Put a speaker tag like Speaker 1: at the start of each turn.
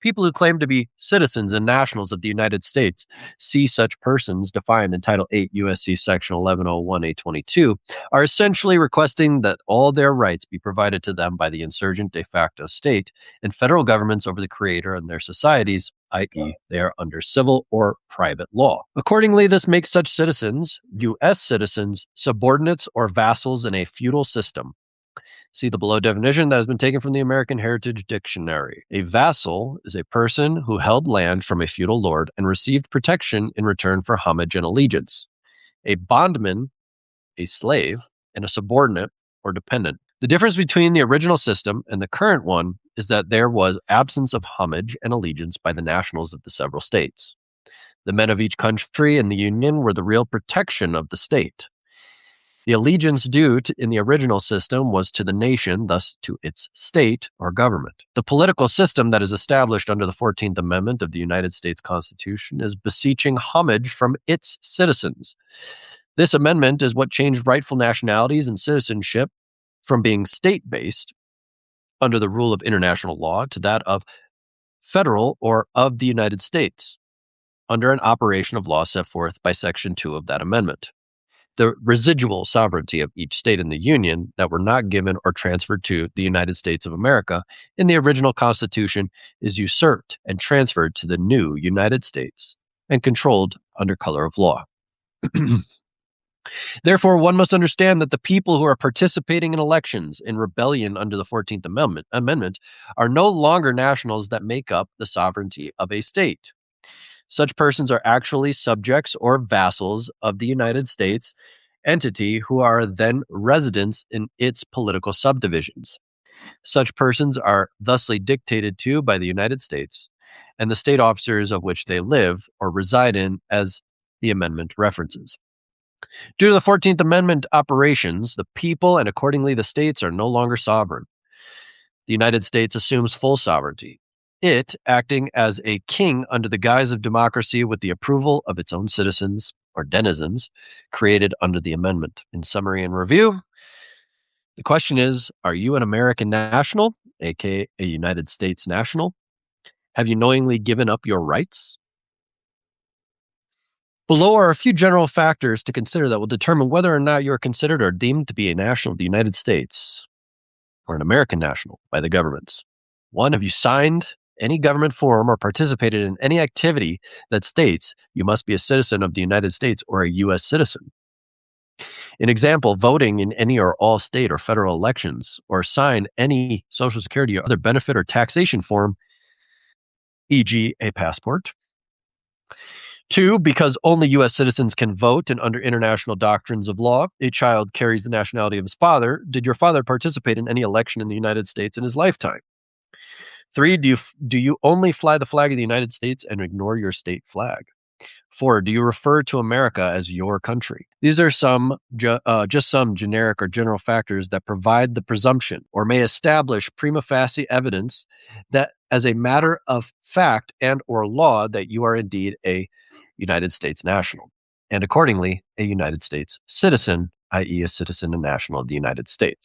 Speaker 1: People who claim to be citizens and nationals of the United States, see such persons defined in Title 8 U.S.C. Section 1101A22, are essentially requesting that all their rights be provided to them by the insurgent de facto state and federal governments over the creator and their societies, i.e., they are under civil or private law. Accordingly, this makes such citizens, U.S. citizens, subordinates or vassals in a feudal system. See the below definition that has been taken from the American Heritage Dictionary. A vassal is a person who held land from a feudal lord and received protection in return for homage and allegiance. A bondman, a slave, and a subordinate or dependent. The difference between the original system and the current one is that there was absence of homage and allegiance by the nationals of the several states. The men of each country in the Union were the real protection of the state. The allegiance due in the original system was to the nation, thus to its state or government. The political system that is established under the 14th Amendment of the United States Constitution is beseeching homage from its citizens. This amendment is what changed rightful nationalities and citizenship from being state-based under the rule of international law to that of federal or of the United States under an operation of law set forth by Section 2 of that amendment. The residual sovereignty of each state in the Union that were not given or transferred to the United States of America in the original Constitution is usurped and transferred to the new United States and controlled under color of law. Therefore, one must understand that the people who are participating in elections in rebellion under the 14th Amendment are no longer nationals that make up the sovereignty of a state. Such persons are actually subjects or vassals of the United States entity who are then residents in its political subdivisions. Such persons are thusly dictated to by the United States and the state officers of which they live or reside in, as the amendment references. Due to the 14th Amendment operations, the people and accordingly the states are no longer sovereign. The United States assumes full sovereignty. It, acting as a king under the guise of democracy with the approval of its own citizens, or denizens, created under the amendment. In summary and review, the question is, are you an American national, aka a United States national? Have you knowingly given up your rights? Below are a few general factors to consider that will determine whether or not you are considered or deemed to be a national of the United States, or an American national by the governments. 1, have you signed any government form or participated in any activity that states you must be a citizen of the United States or a U.S. citizen? An example, voting in any or all state or federal elections, or sign any Social Security or other benefit or taxation form, e.g. a passport. 2, because only U.S. citizens can vote and under international doctrines of law, a child carries the nationality of his father. Did your father participate in any election in the United States in his lifetime? 3, do you only fly the flag of the United States and ignore your state flag? 4, do you refer to America as your country? These are just some generic or general factors that provide the presumption or may establish prima facie evidence that as a matter of fact and or law that you are indeed a United States national, and accordingly a United States citizen, i.e. a citizen and national of the United States.